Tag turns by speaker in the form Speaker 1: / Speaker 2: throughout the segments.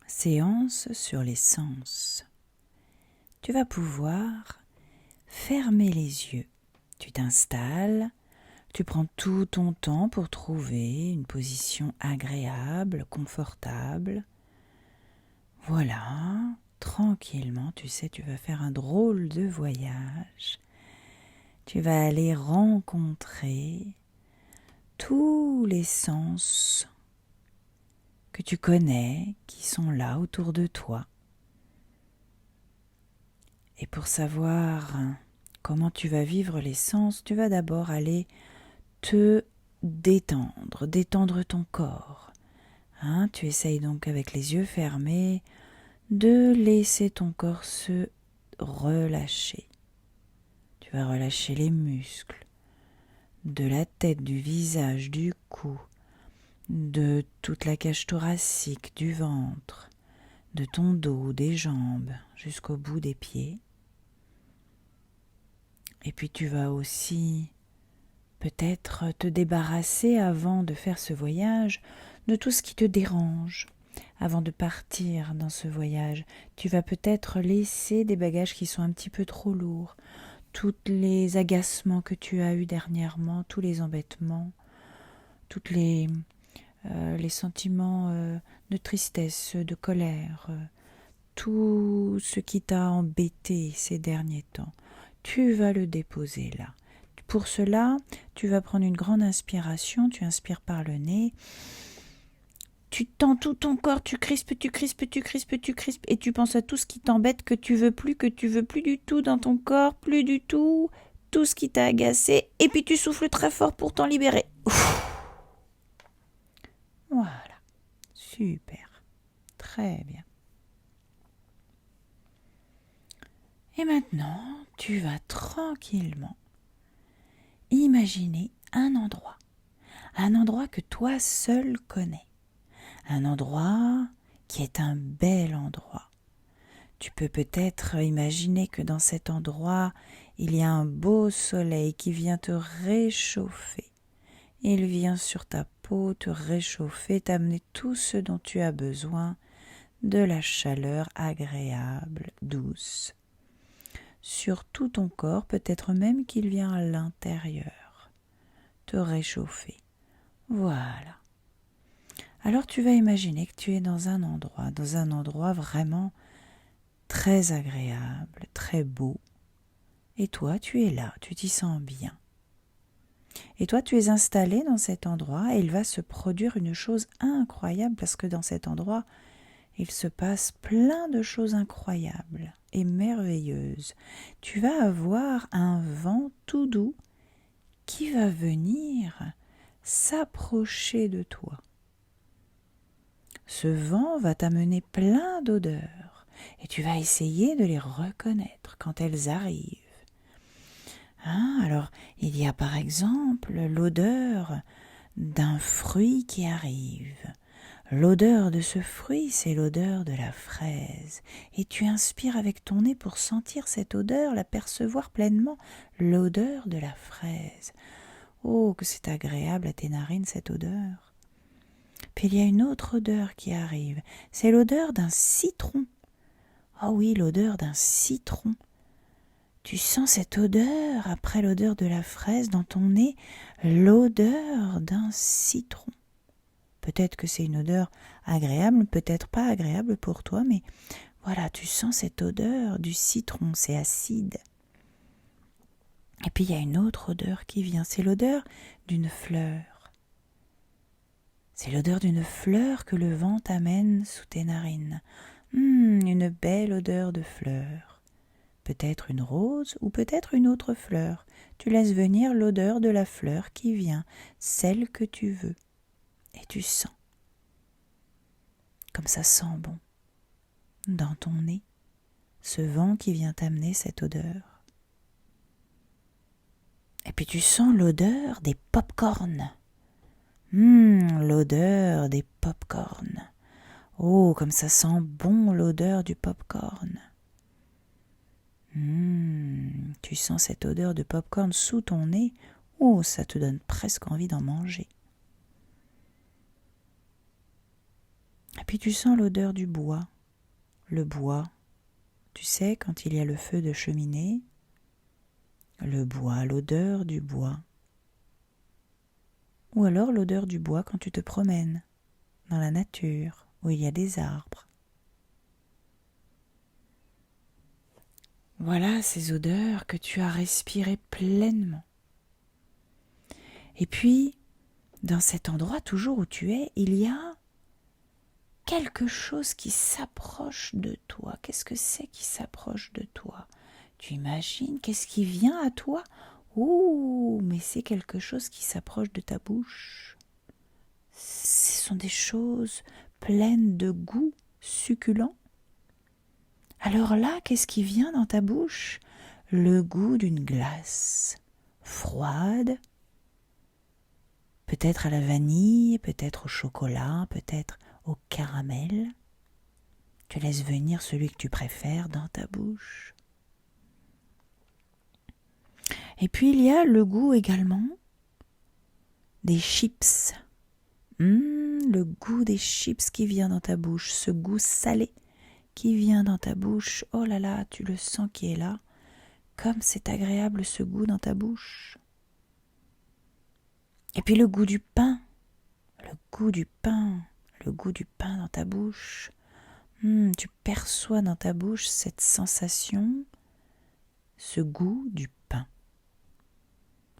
Speaker 1: séance sur les sens. Tu vas pouvoir fermer les yeux. Tu t'installes, tu prends tout ton temps pour trouver une position agréable, confortable. Voilà, tranquillement, tu sais, tu vas faire un drôle de voyage. Tu vas aller rencontrer tous les sens que tu connais, qui sont là autour de toi. Et pour savoir comment tu vas vivre les sens, tu vas d'abord aller te détendre ton corps. Tu essayes donc avec les yeux fermés de laisser ton corps se relâcher. Tu vas relâcher les muscles de la tête, du visage, du cou, de toute la cage thoracique, du ventre, de ton dos, des jambes, jusqu'au bout des pieds. Et puis tu vas aussi peut-être te débarrasser avant de faire ce voyage de tout ce qui te dérange. Avant de partir dans ce voyage, tu vas peut-être laisser des bagages qui sont un petit peu trop lourds, tous les agacements que tu as eus dernièrement, tous les embêtements, tous les sentiments de tristesse, de colère, tout ce qui t'a embêté ces derniers temps. Tu vas le déposer là. Pour cela, tu vas prendre une grande inspiration, tu inspires par le nez, tu tends tout ton corps, tu crispes, et tu penses à tout ce qui t'embête, que tu veux plus du tout dans ton corps, plus du tout ce qui t'a agacé, et puis tu souffles très fort pour t'en libérer. Ouf. Voilà, super, très bien. Et maintenant, tu vas tranquillement imaginer un endroit que toi seul connais, un endroit qui est un bel endroit. Tu peux peut-être imaginer que dans cet endroit, il y a un beau soleil qui vient te réchauffer. Il vient sur ta peau te réchauffer, t'amener tout ce dont tu as besoin, de la chaleur agréable, douce. Sur tout ton corps, peut-être même qu'il vient à l'intérieur, te réchauffer. Voilà. Alors tu vas imaginer que tu es dans un endroit vraiment très agréable, très beau. Et toi, tu es là, tu t'y sens bien. Et toi, tu es installé dans cet endroit et il va se produire une chose incroyable parce que dans cet endroit, il se passe plein de choses incroyables et merveilleuses. Tu vas avoir un vent tout doux qui va venir s'approcher de toi. Ce vent va t'amener plein d'odeurs et tu vas essayer de les reconnaître quand elles arrivent. Alors, il y a par exemple l'odeur d'un fruit qui arrive. L'odeur de ce fruit, c'est l'odeur de la fraise. Et tu inspires avec ton nez pour sentir cette odeur, la percevoir pleinement, l'odeur de la fraise. Oh, que c'est agréable à tes narines cette odeur. Puis il y a une autre odeur qui arrive, c'est l'odeur d'un citron. Oh oui, l'odeur d'un citron. Tu sens cette odeur, après l'odeur de la fraise dans ton nez, l'odeur d'un citron. Peut-être que c'est une odeur agréable, peut-être pas agréable pour toi, mais voilà, tu sens cette odeur du citron, c'est acide. Et puis il y a une autre odeur qui vient, c'est l'odeur d'une fleur. C'est l'odeur d'une fleur que le vent t'amène sous tes narines. Une belle odeur de fleur. Peut-être une rose ou peut-être une autre fleur. Tu laisses venir l'odeur de la fleur qui vient, celle que tu veux. Et tu sens. Comme ça sent bon. Dans ton nez, ce vent qui vient t'amener cette odeur. Et puis tu sens l'odeur des pop-corns. L'odeur des pop-corns. Oh, comme ça sent bon l'odeur du pop-corn. Tu sens cette odeur de pop-corn sous ton nez. Oh, ça te donne presque envie d'en manger. Et puis tu sens l'odeur du bois. Le bois, tu sais, quand il y a le feu de cheminée, le bois, l'odeur du bois. Ou alors l'odeur du bois quand tu te promènes dans la nature où il y a des arbres. Voilà ces odeurs que tu as respirées pleinement. Et puis, dans cet endroit toujours où tu es, il y a quelque chose qui s'approche de toi. Qu'est-ce que c'est qui s'approche de toi? Tu imagines, qu'est-ce qui vient à toi? Ouh, mais c'est quelque chose qui s'approche de ta bouche. Ce sont des choses pleines de goût succulent. Alors là, qu'est-ce qui vient dans ta bouche? Le goût d'une glace froide, peut-être à la vanille, peut-être au chocolat, peut-être au caramel. Tu laisses venir celui que tu préfères dans ta bouche. Et puis il y a le goût également des chips. Le goût des chips qui vient dans ta bouche, ce goût salé qui vient dans ta bouche. Oh là là, tu le sens qui est là. Comme c'est agréable ce goût dans ta bouche. Et puis le goût du pain. Le goût du pain. Le goût du pain dans ta bouche. Tu perçois dans ta bouche cette sensation, ce goût du pain.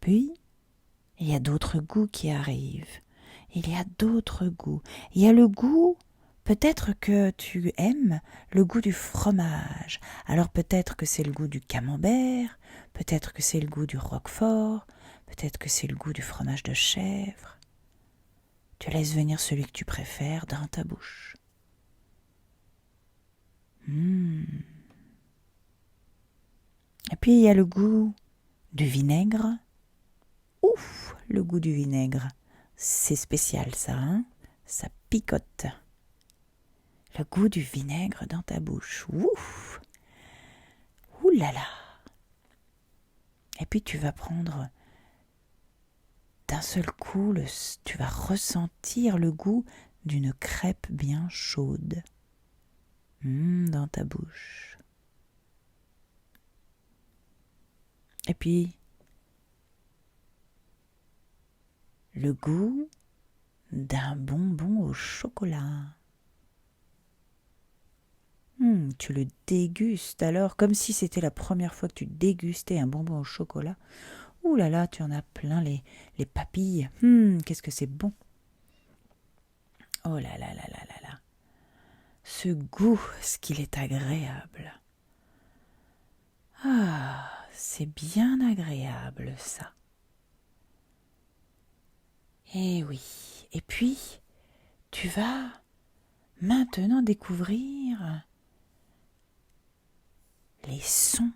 Speaker 1: Puis, il y a d'autres goûts qui arrivent. Il y a d'autres goûts. Il y a le goût, peut-être que tu aimes, le goût du fromage. Alors peut-être que c'est le goût du camembert, peut-être que c'est le goût du roquefort, peut-être que c'est le goût du fromage de chèvre. Tu laisses venir celui que tu préfères dans ta bouche. Et puis il y a le goût du vinaigre. Ouf, le goût du vinaigre. C'est spécial ça, hein? Ça picote. Le goût du vinaigre dans ta bouche. Ouf! Ouh là là! Et puis tu vas prendre d'un seul coup, tu vas ressentir le goût d'une crêpe bien chaude dans ta bouche. Et puis, le goût d'un bonbon au chocolat. Tu le dégustes alors, comme si c'était la première fois que tu dégustais un bonbon au chocolat. Ouh là là, tu en as plein les papilles. Qu'est-ce que c'est bon. Oh là là là là là là. Ce goût, ce qu'il est agréable. Ah, c'est bien agréable ça. Eh oui. Et puis, tu vas maintenant découvrir les sons.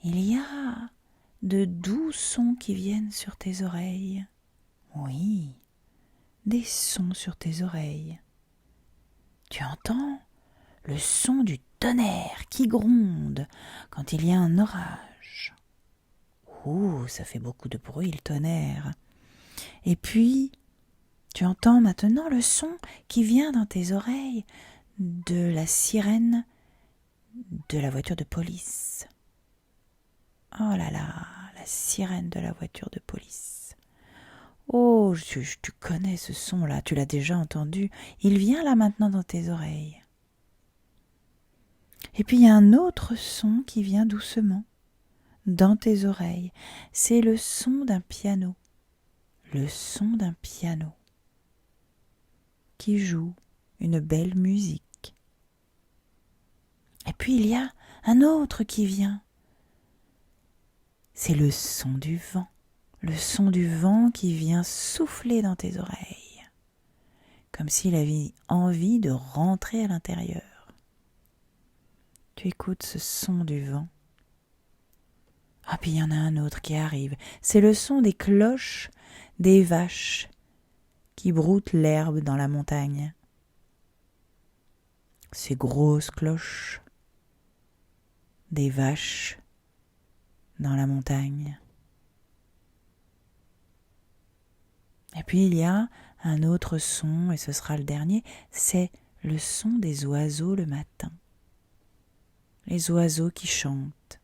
Speaker 1: Il y a de doux sons qui viennent sur tes oreilles. Oui, des sons sur tes oreilles. Tu entends le son du tonnerre qui gronde quand il y a un orage. Ouh, ça fait beaucoup de bruit le tonnerre. Et puis, tu entends maintenant le son qui vient dans tes oreilles de la sirène de la voiture de police. Oh là là, la sirène de la voiture de police. Oh, tu connais ce son-là, tu l'as déjà entendu. Il vient là maintenant dans tes oreilles. Et puis il y a un autre son qui vient doucement dans tes oreilles. C'est le son d'un piano. Le son d'un piano qui joue une belle musique. Et puis il y a un autre qui vient. C'est le son du vent. Le son du vent qui vient souffler dans tes oreilles, comme s'il avait envie de rentrer à l'intérieur. Tu écoutes ce son du vent. Ah, puis il y en a un autre qui arrive. C'est le son des cloches des vaches qui broutent l'herbe dans la montagne. Ces grosses cloches des vaches dans la montagne. Et puis il y a un autre son, et ce sera le dernier, c'est le son des oiseaux le matin. Les oiseaux qui chantent.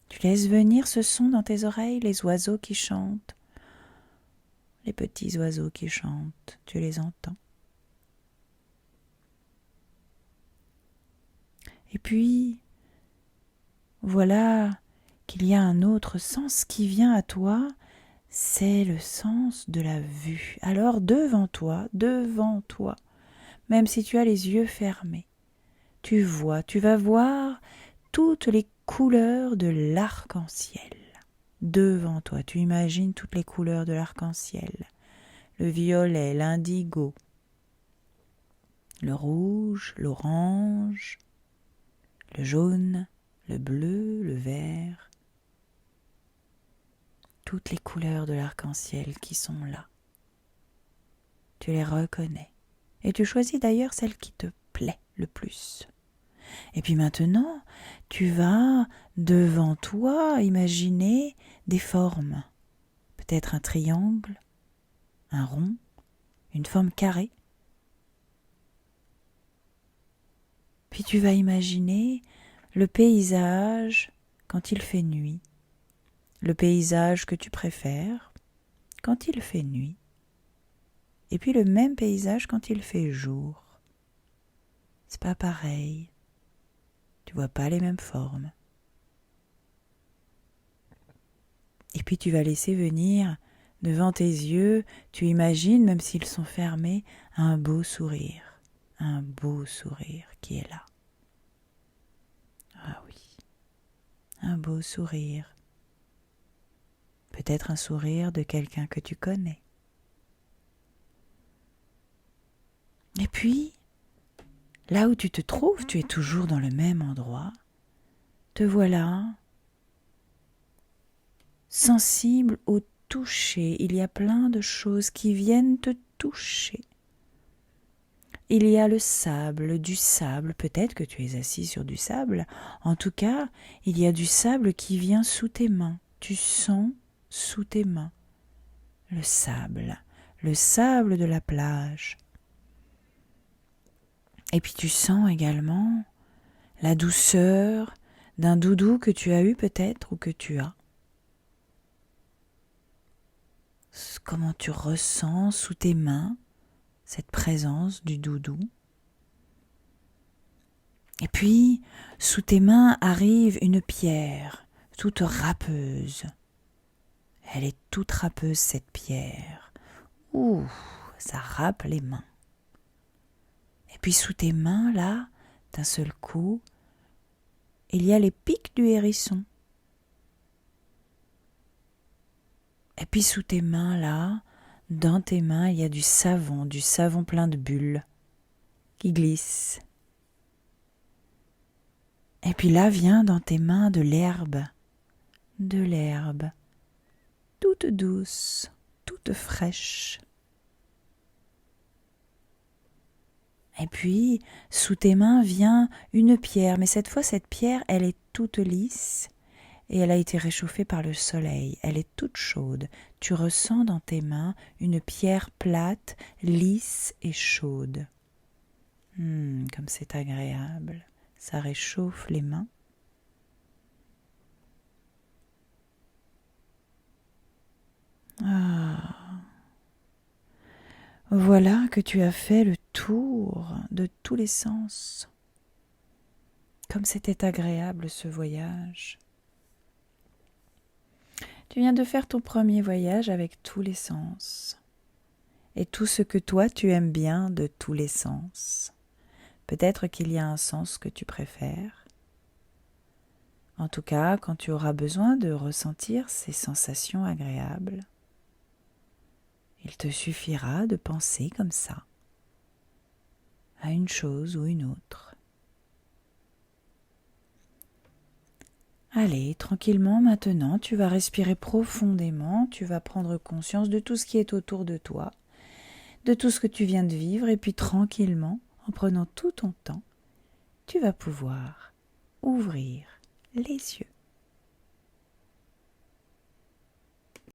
Speaker 1: Tu laisses venir ce son dans tes oreilles, les oiseaux qui chantent. Les petits oiseaux qui chantent, tu les entends. Et puis, voilà qu'il y a un autre sens qui vient à toi, c'est le sens de la vue. Alors devant toi, même si tu as les yeux fermés, tu vas voir toutes les couleurs de l'arc-en-ciel. Devant toi, tu imagines toutes les couleurs de l'arc-en-ciel. Le violet, l'indigo, le rouge, l'orange, le jaune, le bleu, le vert. Toutes les couleurs de l'arc-en-ciel qui sont là. Tu les reconnais. Et tu choisis d'ailleurs celle qui te plaît le plus. Et puis maintenant, tu vas devant toi imaginer des formes. Peut-être un triangle, un rond, une forme carrée. Puis tu vas imaginer le paysage quand il fait nuit. Le paysage que tu préfères quand il fait nuit. Et puis le même paysage quand il fait jour. C'est pas pareil. Tu vois pas les mêmes formes. Et puis tu vas laisser venir devant tes yeux, tu imagines, même s'ils sont fermés, un beau sourire qui est là. Ah oui, un beau sourire. Peut-être un sourire de quelqu'un que tu connais. Et puis, là où tu te trouves, tu es toujours dans le même endroit. Te voilà, sensible au toucher. Il y a plein de choses qui viennent te toucher. Il y a le sable, du sable. Peut-être que tu es assis sur du sable. En tout cas, il y a du sable qui vient sous tes mains. Tu sens sous tes mains le sable de la plage. Et puis tu sens également la douceur d'un doudou que tu as eu peut-être ou que tu as. Comment tu ressens sous tes mains cette présence du doudou. Et puis, sous tes mains arrive une pierre, toute râpeuse. Elle est toute râpeuse, cette pierre. Ouh, ça râpe les mains. Et puis sous tes mains, là, d'un seul coup, il y a les pics du hérisson. Et puis sous tes mains, là, dans tes mains, il y a du savon plein de bulles qui glissent. Et puis là vient dans tes mains de l'herbe, toute douce, toute fraîche. Et puis, sous tes mains vient une pierre, mais cette fois, cette pierre, elle est toute lisse et elle a été réchauffée par le soleil. Elle est toute chaude. Tu ressens dans tes mains une pierre plate, lisse et chaude. Comme c'est agréable. Ça réchauffe les mains. Voilà que tu as fait le tour de tous les sens. Comme c'était agréable ce voyage. Tu viens de faire ton premier voyage avec tous les sens. Et tout ce que toi tu aimes bien de tous les sens. Peut-être qu'il y a un sens que tu préfères. En tout cas, quand tu auras besoin de ressentir ces sensations agréables, il te suffira de penser comme ça à une chose ou une autre. Allez, tranquillement maintenant, tu vas respirer profondément, tu vas prendre conscience de tout ce qui est autour de toi, de tout ce que tu viens de vivre, et puis tranquillement, en prenant tout ton temps, tu vas pouvoir ouvrir les yeux.